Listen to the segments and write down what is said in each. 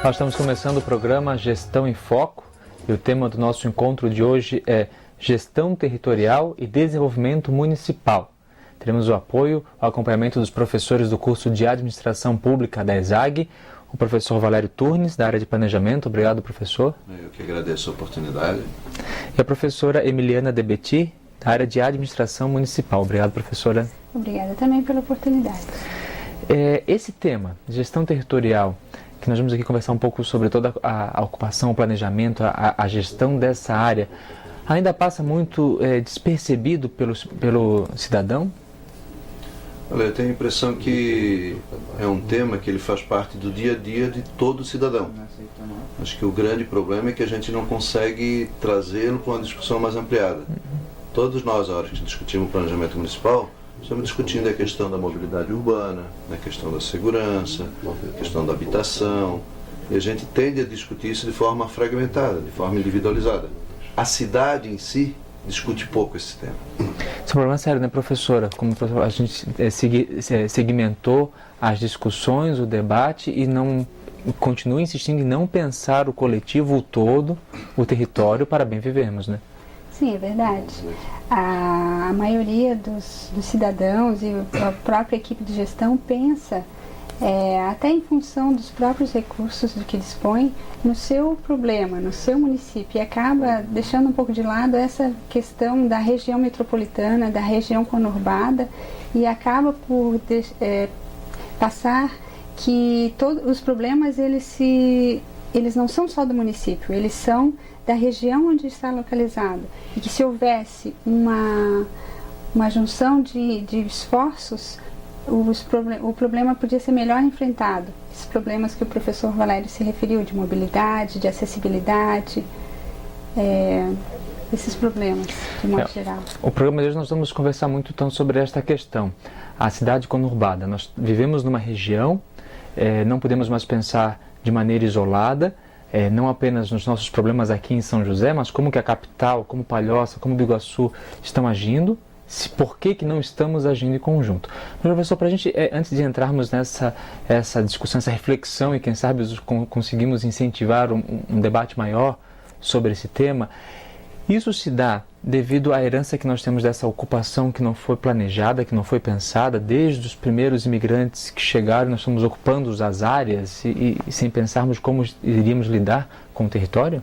Nós estamos começando o programa Gestão em Foco e o tema do nosso encontro de hoje é Gestão Territorial e Desenvolvimento Municipal. Teremos o apoio, o acompanhamento dos professores do curso de Administração Pública da ESAG, o professor Valério Turnes, da área de Planejamento. Obrigado, professor. Eu que agradeço a oportunidade. E a professora Emiliana Debetti, da área de Administração Municipal. Obrigado, professora. Obrigada também pela oportunidade. Esse tema, gestão territorial, que nós vamos aqui conversar um pouco sobre toda a ocupação, o planejamento, a gestão dessa área, ainda passa muito despercebido pelo cidadão? Olha, eu tenho a impressão que é um tema que ele faz parte do dia a dia de todo cidadão. Acho que o grande problema é que a gente não consegue trazê-lo para uma discussão mais ampliada. Todos nós, a hora que discutimos o planejamento municipal, estamos discutindo a questão da mobilidade urbana, a questão da segurança, a questão da habitação, e a gente tende a discutir isso de forma fragmentada, de forma individualizada. A cidade em si discute pouco esse tema. Esse é um problema sério, né, professora? Como a gente segmentou as discussões, o debate e não continua insistindo em não pensar o coletivo, o todo, o território para bem vivermos, né? Sim, é verdade. A maioria dos cidadãos e a própria equipe de gestão pensa, até em função dos próprios recursos do que dispõe, no seu problema, no seu município, e acaba deixando um pouco de lado essa questão da região metropolitana, da região conurbada, e acaba por passar que todos os problemas eles não são só do município, eles são da região onde está localizado, e que se houvesse uma junção de esforços, o problema podia ser melhor enfrentado. Esses problemas que o professor Valério se referiu, de mobilidade, de acessibilidade, esses problemas, de modo geral. O programa de hoje nós vamos conversar muito então sobre esta questão, a cidade conurbada. Nós vivemos numa região, não podemos mais pensar de maneira isolada, não apenas nos nossos problemas aqui em São José, mas como que a capital, como Palhoça, como Biguaçu estão agindo, por que não estamos agindo em conjunto. Mas, professor, para a gente, antes de entrarmos essa discussão, essa reflexão e quem sabe conseguimos incentivar um debate maior sobre esse tema, isso se dá devido à herança que nós temos dessa ocupação que não foi planejada, que não foi pensada, desde os primeiros imigrantes que chegaram, nós estamos ocupando as áreas e sem pensarmos como iríamos lidar com o território?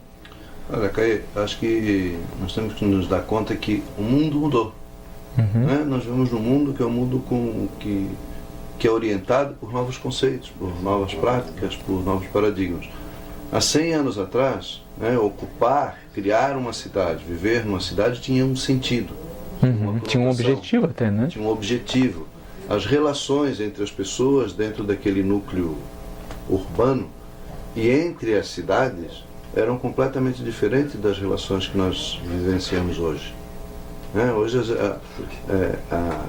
Olha, Caê, acho que nós temos que nos dar conta que o mundo mudou. Né? Nós vivemos num mundo que é um mundo que é orientado por novos conceitos, por novas práticas, por novos paradigmas. Há 100 anos atrás, ocupar, criar uma cidade, viver numa cidade tinha um sentido. Tinha um objetivo até, né? Tinha um objetivo. As relações entre as pessoas dentro daquele núcleo urbano e entre as cidades eram completamente diferentes das relações que nós vivenciamos hoje. Hoje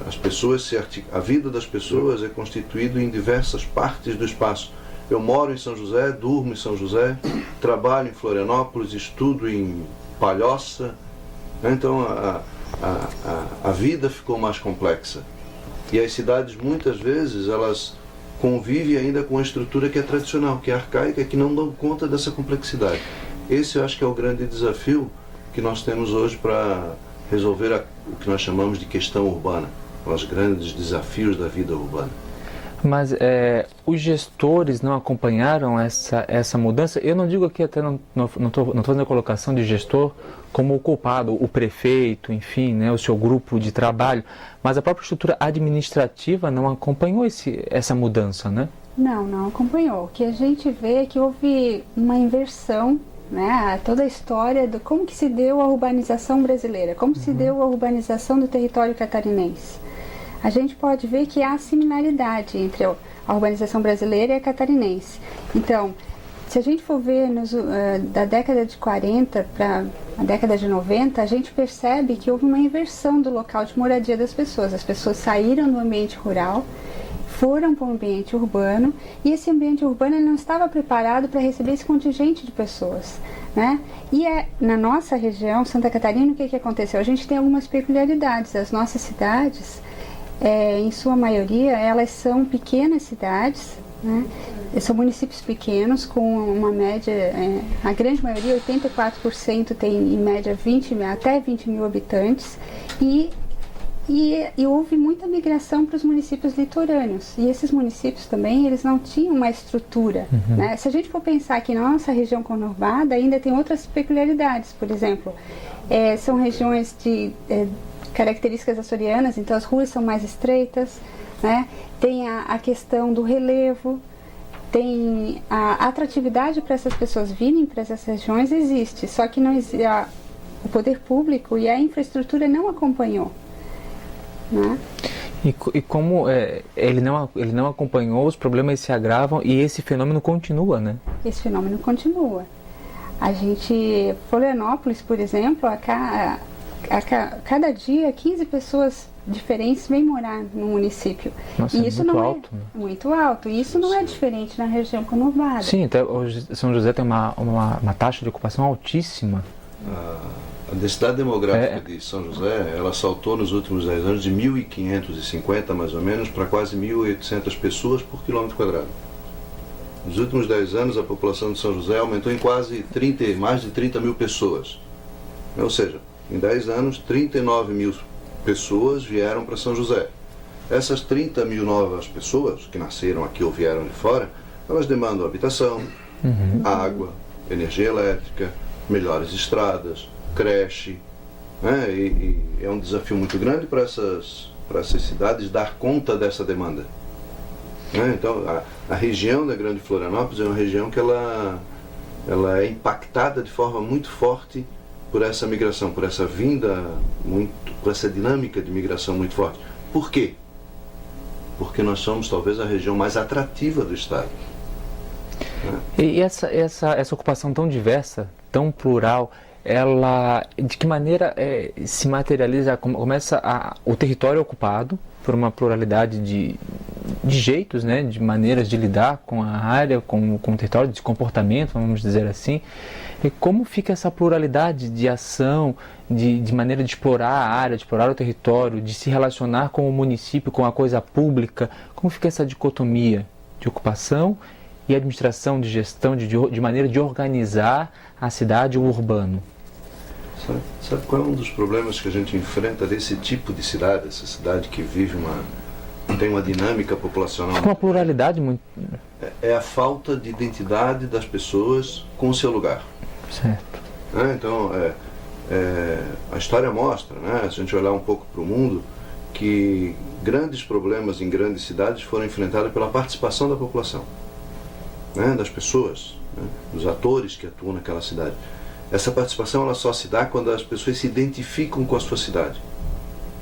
as pessoas a vida das pessoas é constituída em diversas partes do espaço. Eu moro em São José, durmo em São José, trabalho em Florianópolis, estudo em Palhoça. Então a vida ficou mais complexa. E as cidades muitas vezes elas convivem ainda com a estrutura que é tradicional, que é arcaica, que não dão conta dessa complexidade. Esse eu acho que é o grande desafio que nós temos hoje para resolver o que nós chamamos de questão urbana, os grandes desafios da vida urbana. Mas os gestores não acompanharam essa mudança? Eu não digo aqui, até não estou fazendo a colocação de gestor como o culpado, o prefeito, enfim, né, o seu grupo de trabalho, mas a própria estrutura administrativa não acompanhou essa mudança, né? Não acompanhou. O que a gente vê é que houve uma inversão, né, toda a história de como que se deu a urbanização brasileira, como se deu a urbanização do território catarinense. A gente pode ver que há similaridade entre a urbanização brasileira e a catarinense. Então, se a gente for ver da década de 40 para a década de 90, a gente percebe que houve uma inversão do local de moradia das pessoas. As pessoas saíram do ambiente rural, foram para o ambiente urbano, e esse ambiente urbano ele não estava preparado para receber esse contingente de pessoas, né? E na nossa região, Santa Catarina, o que aconteceu? A gente tem algumas peculiaridades. As nossas cidades, em sua maioria, elas são pequenas cidades, né? São municípios pequenos com uma média, a grande maioria, 84%, tem em média até 20 mil habitantes e houve muita migração para os municípios litorâneos. E esses municípios também, eles não tinham uma estrutura. Né? Se a gente for pensar que na nossa região conurbada ainda tem outras peculiaridades. Por exemplo, são regiões de características açorianas, então as ruas são mais estreitas, né? Tem a questão do relevo, tem a atratividade para essas pessoas virem para essas regiões existe, só que não o poder público e a infraestrutura não acompanhou. Né? E como ele não acompanhou, os problemas se agravam e esse fenômeno continua, né? Esse fenômeno continua. Florianópolis, por exemplo, cada dia 15 pessoas diferentes vêm morar no município. Nossa, e isso muito não alto, né? Muito alto. E isso não é diferente na região conurbada. Sim, até São José tem uma taxa de ocupação altíssima. A densidade demográfica de São José, ela saltou nos últimos 10 anos de 1.550 mais ou menos para quase 1.800 pessoas por quilômetro quadrado. Nos últimos 10 anos a população de São José aumentou em mais de 30 mil pessoas. Ou seja, em 10 anos 39 mil pessoas vieram para São José. Essas 30 mil novas pessoas que nasceram aqui ou vieram de fora, elas demandam habitação, água, energia elétrica, melhores estradas, creche, né? E é um desafio muito grande para essas cidades dar conta dessa demanda. Né? Então, a região da Grande Florianópolis é uma região que ela é impactada de forma muito forte por essa migração, por essa por essa dinâmica de migração muito forte. Por quê? Porque nós somos talvez a região mais atrativa do estado. Né? E essa ocupação tão diversa, tão plural, ela de que maneira se materializa? O território ocupado por uma pluralidade de jeitos, né, de maneiras de lidar com a área, com o território, de comportamento, vamos dizer assim. E como fica essa pluralidade de ação, de maneira de explorar a área, de explorar o território, de se relacionar com o município, com a coisa pública? Como fica essa dicotomia de ocupação e administração, de gestão, de maneira de organizar a cidade, o urbano? Sabe qual é um dos problemas que a gente enfrenta desse tipo de cidade, essa cidade que tem uma dinâmica populacional? Com uma pluralidade muito... É a falta de identidade das pessoas com o seu lugar. Certo. Então, a história mostra, né, se a gente olhar um pouco para o mundo, que grandes problemas em grandes cidades foram enfrentados pela participação da população, né, das pessoas, né, dos atores que atuam naquela cidade. Essa participação ela só se dá quando as pessoas se identificam com a sua cidade.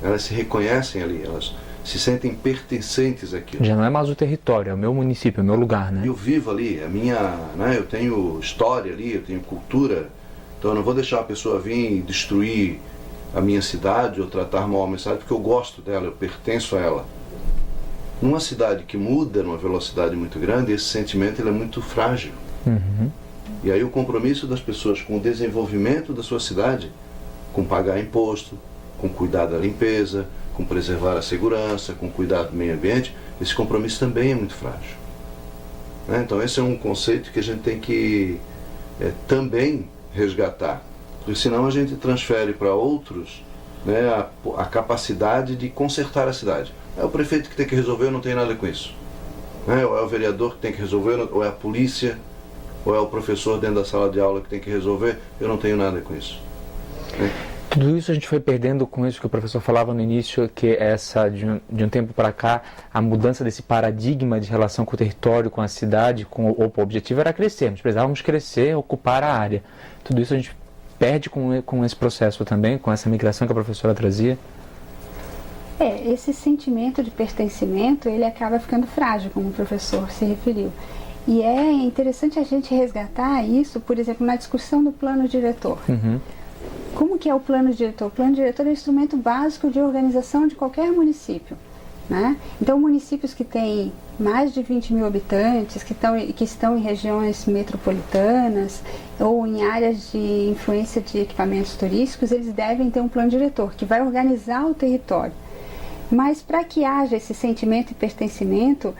Elas se reconhecem ali, elas se sentem pertencentes àquilo. Já não é mais o território, é o meu município, é o meu lugar, né? Eu vivo ali, eu tenho história ali, eu tenho cultura, então eu não vou deixar uma pessoa vir destruir a minha cidade ou tratar mal a minha cidade porque eu gosto dela, eu pertenço a ela. Numa cidade que muda numa velocidade muito grande, esse sentimento ele é muito frágil. E aí o compromisso das pessoas com o desenvolvimento da sua cidade, com pagar imposto, com cuidar da limpeza, com preservar a segurança, com cuidar do meio ambiente, esse compromisso também é muito frágil. Então esse é um conceito que a gente tem que também resgatar, porque senão a gente transfere para outros, né, a capacidade de consertar a cidade. É o prefeito que tem que resolver, eu não tenho nada com isso. Ou é o vereador que tem que resolver, ou é a polícia, ou é o professor dentro da sala de aula que tem que resolver, eu não tenho nada com isso. Tudo isso a gente foi perdendo com isso que o professor falava no início, que de um tempo para cá, a mudança desse paradigma de relação com o território, com a cidade, o objetivo era crescer, nós precisávamos crescer, ocupar a área. Tudo isso a gente perde com esse processo também, com essa migração que a professora trazia. Esse sentimento de pertencimento, ele acaba ficando frágil, como o professor se referiu. E é interessante a gente resgatar isso, por exemplo, na discussão do plano diretor. Como que é o plano diretor? O plano diretor é o instrumento básico de organização de qualquer município. Né? Então, municípios que têm mais de 20 mil habitantes, que estão em regiões metropolitanas ou em áreas de influência de equipamentos turísticos, eles devem ter um plano diretor que vai organizar o território. Mas para que haja esse sentimento de pertencimento,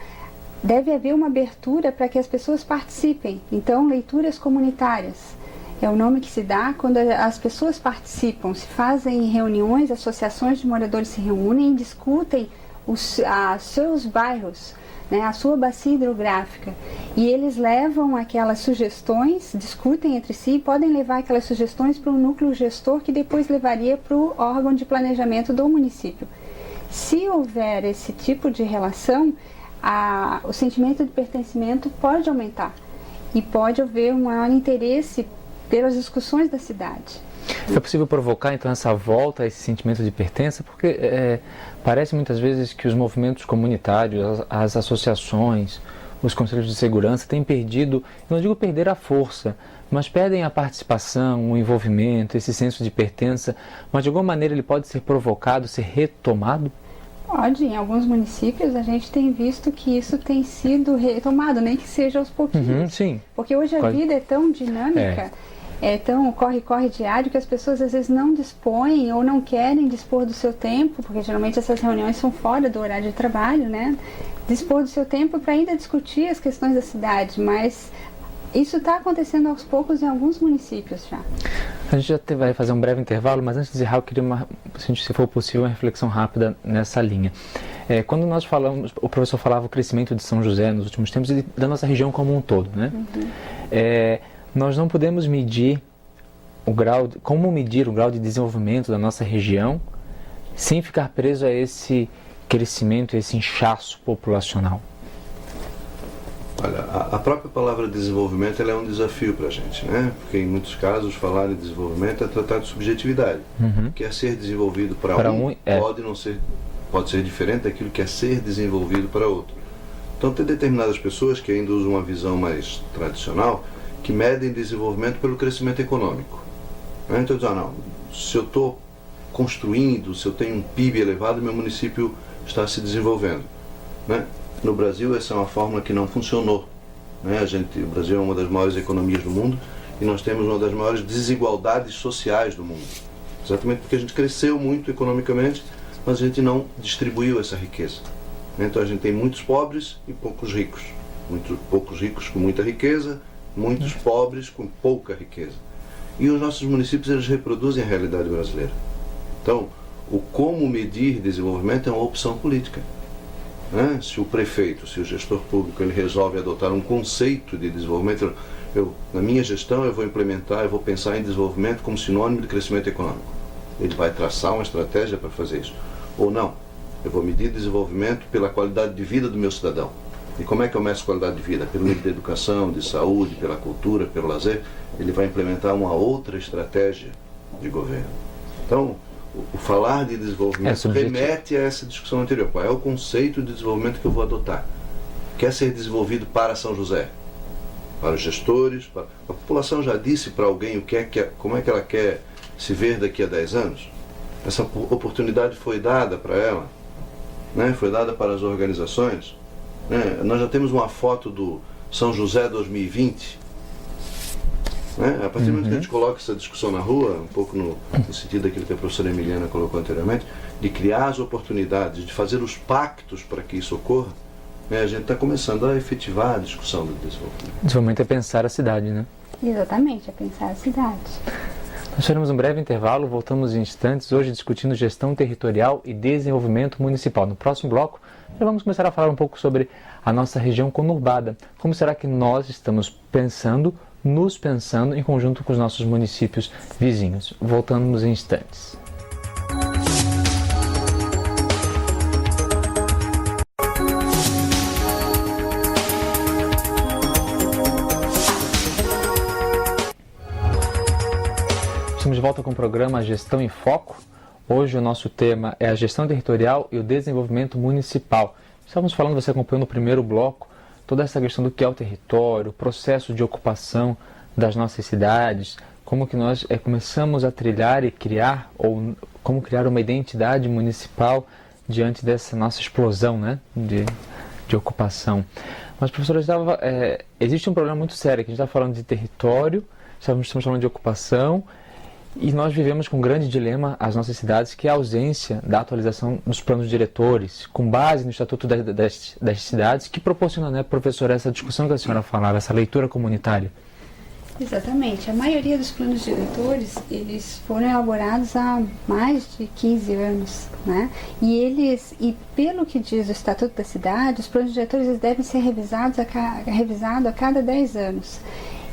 deve haver uma abertura para que as pessoas participem. Então, leituras comunitárias é o nome que se dá quando as pessoas participam, se fazem reuniões, associações de moradores se reúnem e discutem os seus bairros, né, a sua bacia hidrográfica, e eles levam aquelas sugestões, discutem entre si e podem levar aquelas sugestões para um núcleo gestor que depois levaria para o órgão de planejamento do município. Se houver esse tipo de relação, o sentimento de pertencimento pode aumentar e pode haver um maior interesse pelas discussões da cidade. É possível provocar então essa volta a esse sentimento de pertença? Porque parece muitas vezes que os movimentos comunitários, as associações, os conselhos de segurança têm perdido, não digo perder a força, mas perdem a participação, o envolvimento, esse senso de pertença, mas de alguma maneira ele pode ser provocado, ser retomado? Pode, em alguns municípios a gente tem visto que isso tem sido retomado, nem que seja aos pouquinhos. Sim. Porque hoje a vida é tão dinâmica, é tão corre-corre diário, que as pessoas às vezes não dispõem ou não querem dispor do seu tempo, porque geralmente essas reuniões são fora do horário de trabalho, né? Dispor do seu tempo para ainda discutir as questões da cidade, mas isso está acontecendo aos poucos em alguns municípios já. A gente já vai fazer um breve intervalo, mas antes de encerrar eu queria, se for possível, uma reflexão rápida nessa linha. Quando nós falamos, o professor falava o crescimento de São José nos últimos tempos e da nossa região como um todo, né? Nós não podemos medir como medir o grau de desenvolvimento da nossa região sem ficar preso a esse crescimento, a esse inchaço populacional. Olha, a própria palavra desenvolvimento ela é um desafio para a gente, né? Porque em muitos casos falar em desenvolvimento é tratar de subjetividade. Quer ser desenvolvido para um pode ser diferente daquilo que é ser desenvolvido para outro. Então tem determinadas pessoas que ainda usam uma visão mais tradicional que medem desenvolvimento pelo crescimento econômico. Então dizem, não, se eu estou construindo, se eu tenho um PIB elevado, meu município está se desenvolvendo, né? No Brasil essa é uma fórmula que não funcionou, né? O Brasil é uma das maiores economias do mundo e nós temos uma das maiores desigualdades sociais do mundo, exatamente porque a gente cresceu muito economicamente, mas a gente não distribuiu essa riqueza. Então a gente tem muitos pobres e poucos ricos, poucos ricos com muita riqueza, muitos pobres com pouca riqueza. E os nossos municípios eles reproduzem a realidade brasileira. Então, o como medir desenvolvimento é uma opção política. Se o prefeito, se o gestor público, ele resolve adotar um conceito de desenvolvimento, na minha gestão eu vou implementar, eu vou pensar em desenvolvimento como sinônimo de crescimento econômico. Ele vai traçar uma estratégia para fazer isso. Ou não, eu vou medir desenvolvimento pela qualidade de vida do meu cidadão. E como é que eu meço qualidade de vida? Pelo nível de educação, de saúde, pela cultura, pelo lazer. Ele vai implementar uma outra estratégia de governo. Então, o falar de desenvolvimento remete a essa discussão anterior. Qual é o conceito de desenvolvimento que eu vou adotar? Quer ser desenvolvido para São José? Para os gestores? A população já disse para alguém como é que ela quer se ver daqui a 10 anos? Essa oportunidade foi dada para ela? Né? Foi dada para as organizações? Nós já temos uma foto do São José 2020. A partir do momento que a gente coloca essa discussão na rua, um pouco no sentido daquilo que a professora Emiliana colocou anteriormente, de criar as oportunidades, de fazer os pactos para que isso ocorra, a gente está começando a efetivar a discussão do desenvolvimento. Desenvolvimento é pensar a cidade, né? Exatamente, é pensar a cidade. Nós faremos um breve intervalo, voltamos em instantes, hoje discutindo gestão territorial e desenvolvimento municipal. No próximo bloco, já vamos começar a falar um pouco sobre a nossa região conurbada. Como será que nós estamos nos pensando em conjunto com os nossos municípios vizinhos? Voltamos em instantes. Estamos de volta com o programa Gestão em Foco. Hoje o nosso tema é a gestão territorial e o desenvolvimento municipal. Estávamos falando, você acompanhou no primeiro bloco, toda essa questão do que é o território, o processo de ocupação das nossas cidades, como que nós começamos a trilhar e criar, ou como criar uma identidade municipal diante dessa nossa explosão, né, de ocupação. Mas, professora, existe um problema muito sério, que a gente está falando de território, estamos falando de ocupação, E nós vivemos com um grande dilema, as nossas cidades, que é a ausência da atualização dos planos diretores, com base no Estatuto das Cidades, que proporciona, né, professora, essa discussão que a senhora falava, essa leitura comunitária. Exatamente. A maioria dos planos diretores, eles foram elaborados há mais de 15 anos, né? E pelo que diz o Estatuto da Cidade, os planos diretores eles devem ser revisados a cada 10 anos.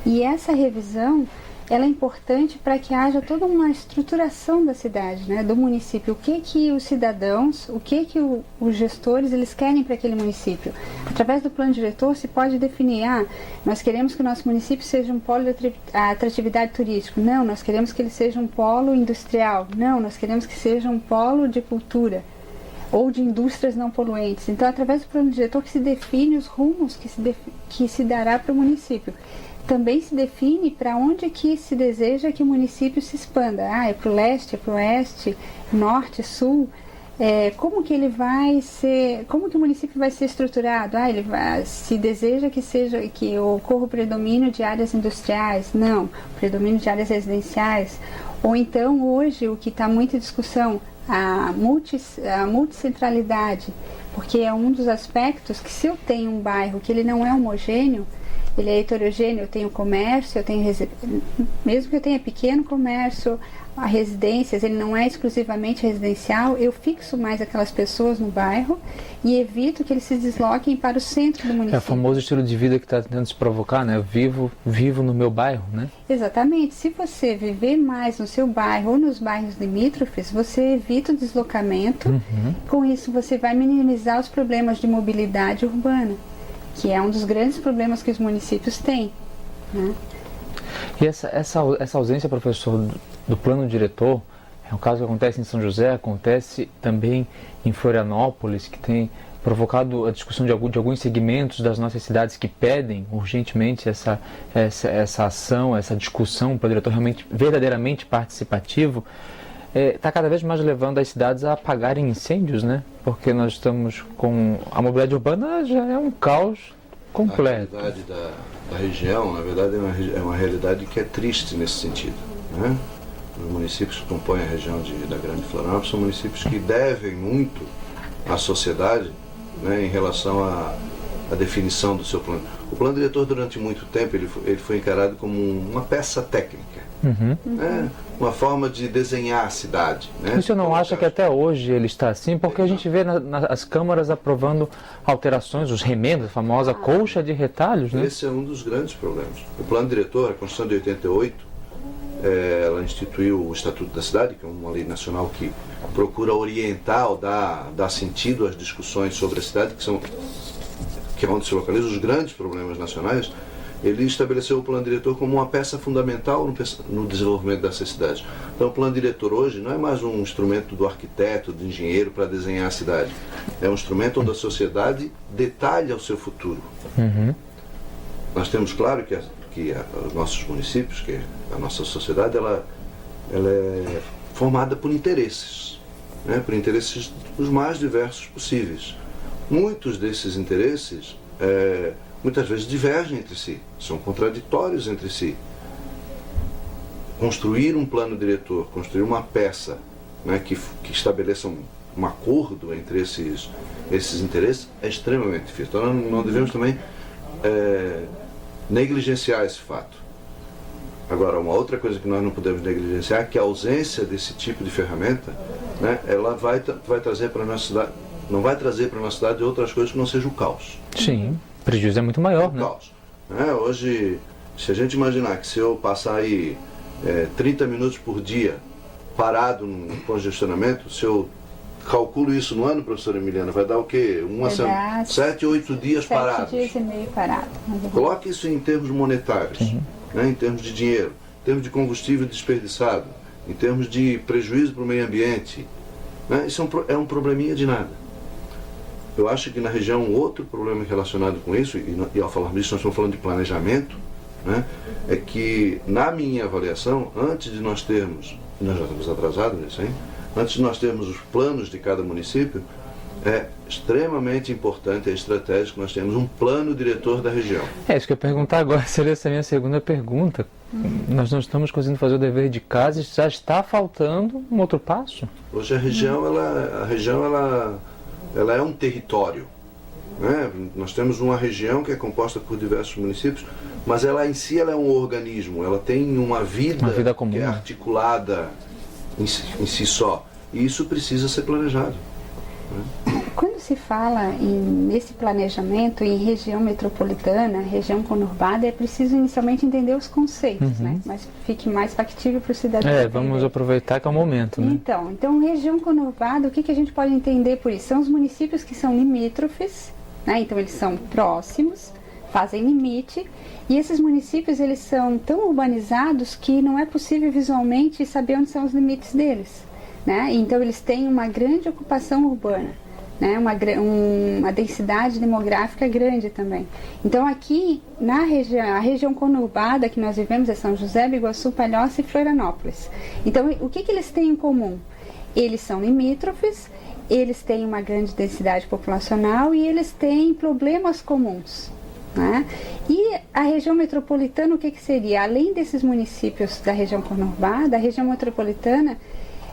E essa revisão, ela é importante para que haja toda uma estruturação da cidade, né, do município. O que os cidadãos, os gestores, eles querem para aquele município. Através do plano diretor se pode definir, nós queremos que o nosso município seja um polo de atratividade turística. Não, nós queremos que ele seja um polo industrial. Não, nós queremos que seja um polo de cultura ou de indústrias não poluentes. Então, através do plano diretor que se define os rumos que se dará para o município. Também se define para onde que se deseja que o município se expanda. É para o leste, é para o oeste, norte, sul. Como que o município vai ser estruturado? Se deseja que ocorra o predomínio de áreas industriais? Não, predomínio de áreas residenciais. Ou então, hoje, o que está muito em discussão, a multicentralidade, porque é um dos aspectos que, se eu tenho um bairro que ele não é homogêneo, ele é heterogêneo, eu tenho comércio, mesmo que eu tenha pequeno comércio, a residências, ele não é exclusivamente residencial, eu fixo mais aquelas pessoas no bairro e evito que eles se desloquem para o centro do município. É o famoso estilo de vida que está tentando se provocar, né? Eu vivo no meu bairro, né? Exatamente. Se você viver mais no seu bairro ou nos bairros limítrofes, você evita o deslocamento. Uhum. Com isso, você vai minimizar os problemas de mobilidade urbana, que é um dos grandes problemas que os municípios têm, né? E essa ausência, professor, do plano diretor, é um caso que acontece em São José, acontece também em Florianópolis, que tem provocado a discussão de alguns segmentos das nossas cidades que pedem urgentemente essa ação, essa discussão, um plano diretor realmente, verdadeiramente participativo. Está cada vez mais levando as cidades a apagarem incêndios, né? Porque nós estamos com... A mobilidade urbana já é um caos completo. A realidade da região, na verdade, é uma realidade que é triste nesse sentido, né? Os municípios que compõem a região da Grande Florianópolis são municípios que devem muito à sociedade, né, em relação à definição do seu plano. O plano diretor, durante muito tempo, ele foi encarado como uma peça técnica. Uhum. Né? Uma forma de desenhar a cidade. Né? O senhor não acha que até hoje ele está assim? Porque a gente vê as câmaras aprovando alterações, os remendos, a famosa colcha de retalhos, né? Esse é um dos grandes problemas. O plano diretor, a Constituição de 88, ela instituiu o Estatuto da Cidade, que é uma lei nacional que procura orientar ou dar sentido às discussões sobre a cidade, que é onde se localizam os grandes problemas nacionais. Ele estabeleceu o plano diretor como uma peça fundamental no desenvolvimento dessas cidades. Então, o plano diretor hoje não é mais um instrumento do arquiteto, do engenheiro para desenhar a cidade. É um instrumento onde a sociedade detalha o seu futuro. Uhum. Nós temos, claro, que os nossos municípios, que a nossa sociedade, ela é formada por interesses, né? Por interesses os mais diversos possíveis. Muitos desses interesses muitas vezes divergem entre si, são contraditórios entre si. Construir um plano diretor, construir uma peça, né, que estabeleça um acordo entre esses interesses é extremamente difícil. Então não devemos também negligenciar esse fato. Agora, uma outra coisa que nós não podemos negligenciar é que a ausência desse tipo de ferramenta, né, ela vai trazer para a nossa cidade, não vai trazer para a nossa cidade outras coisas que não seja o caos. Sim. O prejuízo é muito maior, o né? Caos. Hoje, se a gente imaginar que se eu passar aí 30 minutos por dia parado no congestionamento, se eu calculo isso no ano, professora Emiliana, vai dar o quê? 7, 8 dias parados. 7 dias e meio parados. Coloque isso em termos monetários, né, em termos de dinheiro, em termos de combustível desperdiçado, em termos de prejuízo para o meio ambiente. Né? Isso é um probleminha de nada. Eu acho que na região outro problema relacionado com isso, e ao falarmos disso nós estamos falando de planejamento, né, é que, na minha avaliação, antes de nós termos, nós já estamos atrasados nisso, hein? Antes de nós termos os planos de cada município, é extremamente importante e estratégico que nós temos um plano diretor da região. Isso que eu ia perguntar agora, seria essa minha segunda pergunta. Nós não estamos conseguindo fazer o dever de casa e já está faltando um outro passo. Hoje a região ela é um território, né? Nós temos uma região que é composta por diversos municípios, mas ela em si ela é um organismo, ela tem uma vida comum, que é articulada em si só, e isso precisa ser planejado, né? Quando se fala nesse planejamento em região metropolitana, região conurbada, é preciso inicialmente entender os conceitos, né? Mas fique mais factível para o cidadão entender. Vamos aproveitar que é o momento, né? Então, região conurbada, o que a gente pode entender por isso? São os municípios que são limítrofes, né? Então eles são próximos, fazem limite, e esses municípios eles são tão urbanizados que não é possível visualmente saber onde são os limites deles, né? Então eles têm uma grande ocupação urbana, né, uma densidade demográfica grande também. Então aqui na região, a região conurbada que nós vivemos é São José, Biguaçu, Palhoça e Florianópolis. Então o que eles têm em comum? Eles são limítrofes, eles têm uma grande densidade populacional e eles têm problemas comuns, né? E a região metropolitana, o que seria? Além desses municípios da região conurbada, a região metropolitana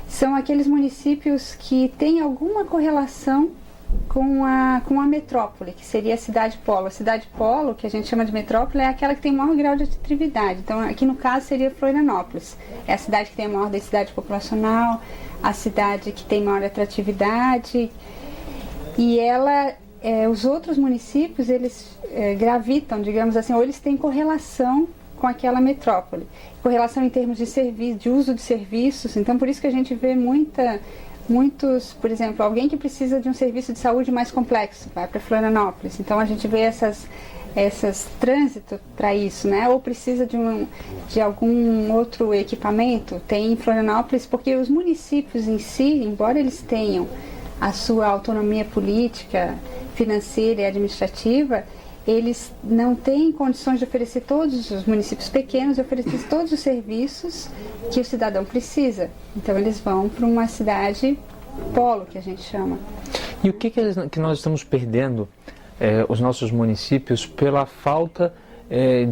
são aqueles municípios que têm alguma correlação com a metrópole, que seria a cidade-polo. A cidade-polo, que a gente chama de metrópole, é aquela que tem o maior grau de atratividade. Então, aqui no caso seria Florianópolis. É a cidade que tem a maior densidade populacional, a cidade que tem maior atratividade. E os outros municípios, eles gravitam, digamos assim, ou eles têm correlação com aquela metrópole. Correlação em termos de serviço, de uso de serviços. Então, por isso que a gente vê muitos, por exemplo, alguém que precisa de um serviço de saúde mais complexo, vai para Florianópolis. Então, a gente vê essas trânsito para isso, né? Ou precisa de algum outro equipamento, tem em Florianópolis, porque os municípios em si, embora eles tenham a sua autonomia política, financeira e administrativa, eles não têm condições de oferecer todos os municípios pequenos, de oferecer todos os serviços que o cidadão precisa. Então eles vão para uma cidade polo, que a gente chama. E o que nós estamos perdendo, os nossos municípios, pela falta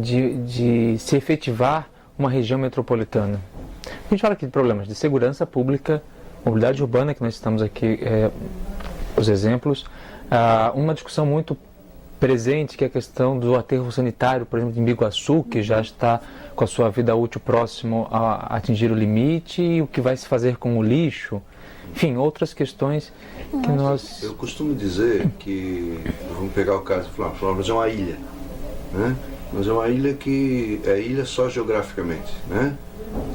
de se efetivar uma região metropolitana? A gente fala aqui de problemas de segurança pública, mobilidade urbana, que nós estamos aqui, os exemplos, uma discussão muito presente, que é a questão do aterro sanitário, por exemplo, em Biguaçu, que já está com a sua vida útil próximo a atingir o limite, e o que vai se fazer com o lixo, enfim, outras questões que nós... Eu costumo dizer que, vamos pegar o caso de Florianópolis, é uma ilha, né? Mas é uma ilha que é ilha só geograficamente, né?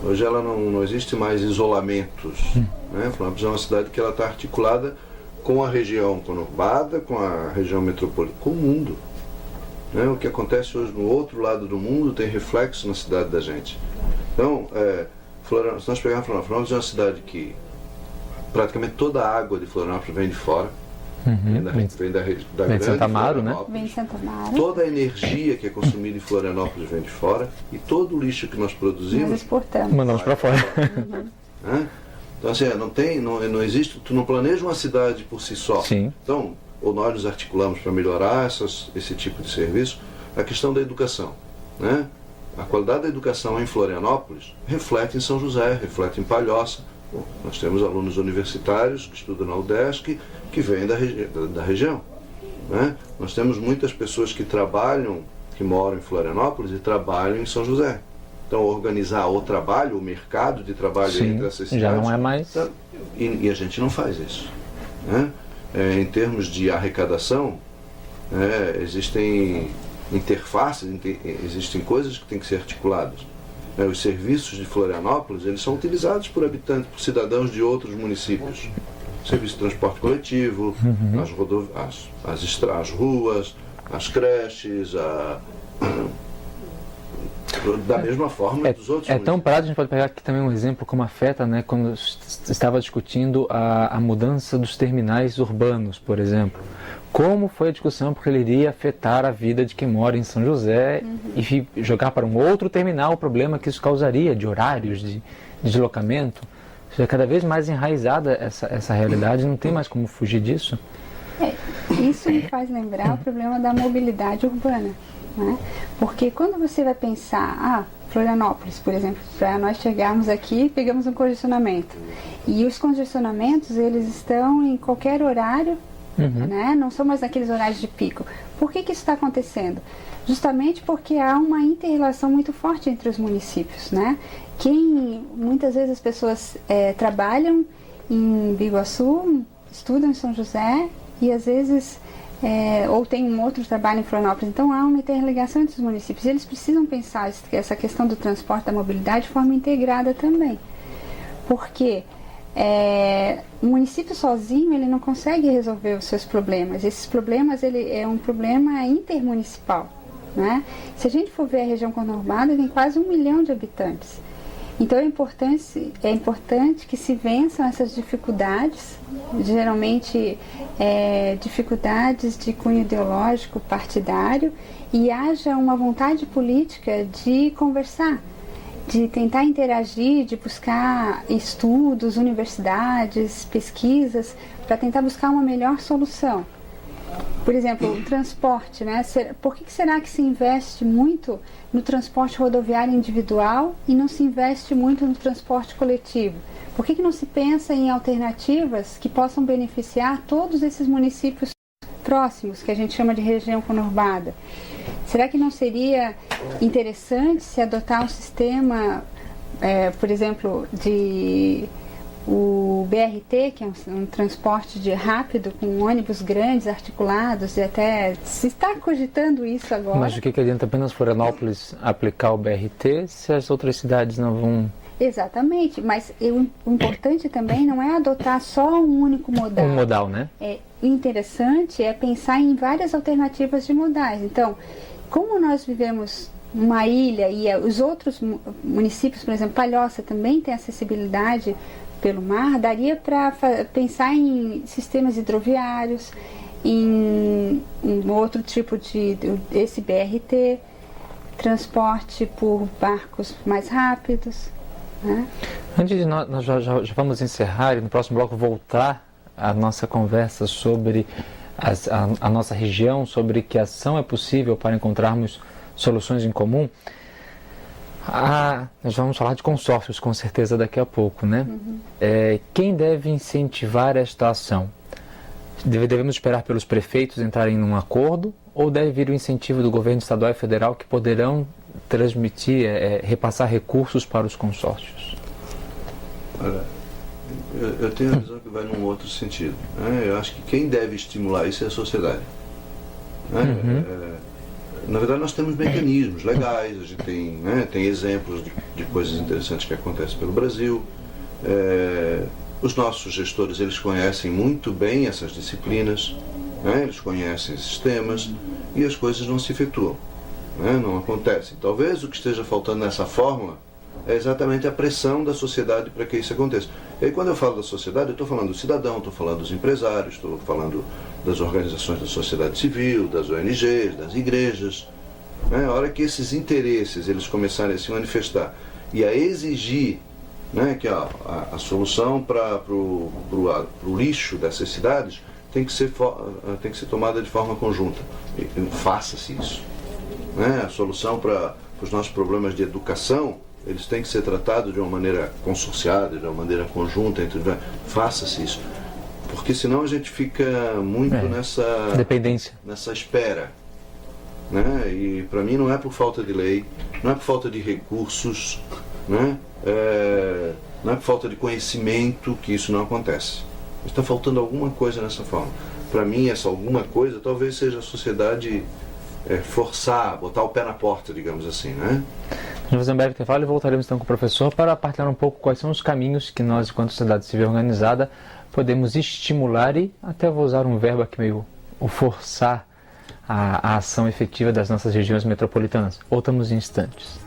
Hoje ela não existe mais isolamentos, né? Florianópolis é uma cidade que ela está articulada com a região conurbada, com a região metropolitana, com o mundo, né? O que acontece hoje no outro lado do mundo tem reflexo na cidade da gente. Então, se nós pegarmos Florianópolis, é uma cidade que praticamente toda a água de Florianópolis vem de fora, vem da grande Santa Amaro, né? Vem de Santa Amaro. Toda a energia que é consumida em Florianópolis vem de fora, e todo o lixo que nós produzimos, nós exportamos. Mandamos para fora. Né? Então, assim, não existe, tu não planeja uma cidade por si só. Sim. Então, ou nós nos articulamos para melhorar esse tipo de serviço. A questão da educação, né? A qualidade da educação em Florianópolis reflete em São José, reflete em Palhoça. Bom, nós temos alunos universitários que estudam na UDESC, que vêm da região, né? Nós temos muitas pessoas que moram em Florianópolis e trabalham em São José. Então, organizar o trabalho, o mercado de trabalho entre essas cidades... já não é mais... E a gente não faz isso, né? Em termos de arrecadação, existem interfaces, existem coisas que têm que ser articuladas. Os serviços de Florianópolis, eles são utilizados por habitantes, por cidadãos de outros municípios. Serviço de transporte coletivo, as ruas, as creches, da mesma forma dos outros municípios. Tão prático, a gente pode pegar aqui também um exemplo como afeta, né, quando estava discutindo a mudança dos terminais urbanos, por exemplo. Como foi a discussão, porque ele iria afetar a vida de quem mora em São José e jogar para um outro terminal o problema que isso causaria de horários, de deslocamento. Ou seja, cada vez mais enraizada essa realidade, não tem mais como fugir disso. Isso me faz lembrar o problema da mobilidade urbana, né? Porque quando você vai pensar, Florianópolis, por exemplo. Para nós chegarmos aqui, pegamos um congestionamento. E os congestionamentos, eles estão em qualquer horário, né? Não são mais naqueles horários de pico. Por que isso está acontecendo? Justamente porque há uma inter-relação muito forte entre os municípios, né? Muitas vezes as pessoas trabalham em Biguaçu, estudam em São José e às vezes ou tem um outro trabalho em Florianópolis. Então há uma interligação entre os municípios. Eles precisam pensar essa questão do transporte, da mobilidade de forma integrada também. Porque o município sozinho ele não consegue resolver os seus problemas. Esses problemas é um problema intermunicipal, né? Se a gente for ver a região conurbada, tem quase 1 milhão de habitantes. Então é importante que se vençam essas dificuldades, geralmente dificuldades de cunho ideológico, partidário, e haja uma vontade política de conversar, de tentar interagir, de buscar estudos, universidades, pesquisas, para tentar buscar uma melhor solução. Por exemplo, o transporte, né? Por que será que se investe muito no transporte rodoviário individual e não se investe muito no transporte coletivo? Por que não se pensa em alternativas que possam beneficiar todos esses municípios próximos, que a gente chama de região conurbada? Será que não seria interessante se adotar um sistema, por exemplo, o BRT, que é um transporte rápido, com ônibus grandes, articulados, e até se está cogitando isso agora. Mas o que adianta apenas Florianópolis aplicar o BRT se as outras cidades não vão... Exatamente, mas o importante também não é adotar só um único modal. Um modal, né? O interessante é pensar em várias alternativas de modais. Então, como nós vivemos numa ilha e os outros municípios, por exemplo, Palhoça também tem acessibilidade pelo mar, daria para pensar em sistemas hidroviários, em outro tipo esse BRT, transporte por barcos mais rápidos, né? Antes de nós já vamos encerrar e no próximo bloco voltar a nossa conversa sobre a nossa região, sobre que ação é possível para encontrarmos soluções em comum. Nós vamos falar de consórcios com certeza daqui a pouco, né? Quem deve incentivar esta ação? Devemos esperar pelos prefeitos entrarem num acordo ou deve vir o incentivo do governo estadual e federal que poderão transmitir, repassar recursos para os consórcios? Olha, eu tenho a visão que vai num outro sentido, né? Eu acho que quem deve estimular isso é a sociedade, né? Na verdade, nós temos mecanismos legais, a gente tem exemplos de coisas interessantes que acontecem pelo Brasil. Os nossos gestores, eles conhecem muito bem essas disciplinas, né? Eles conhecem esses temas e as coisas não se efetuam, né? Não acontecem. Talvez o que esteja faltando nessa fórmula é exatamente a pressão da sociedade para que isso aconteça. E aí, quando eu falo da sociedade, eu estou falando do cidadão, estou falando dos empresários, estou falando das organizações da sociedade civil, das ONGs, das igrejas, né? A hora que esses interesses eles começarem a se manifestar e a exigir, né, que a solução para o lixo dessas cidades tem que ser tomada de forma conjunta. Faça-se isso, né? A solução para os nossos problemas de educação, eles têm que ser tratados de uma maneira consorciada, de uma maneira conjunta. Faça-se isso. Porque senão a gente fica muito nessa dependência, nessa espera, né? E para mim não é por falta de lei, não é por falta de recursos, né? Não é por falta de conhecimento que isso não acontece. Está faltando alguma coisa nessa forma. Para mim, essa alguma coisa talvez seja a sociedade forçar, botar o pé na porta, digamos assim, né? Vamos fazer um breve intervalo e voltaremos então com o professor para partilhar um pouco quais são os caminhos que nós, enquanto sociedade civil organizada, podemos estimular e até vou usar um verbo aqui meio, o forçar a ação efetiva das nossas regiões metropolitanas. Voltamos em instantes.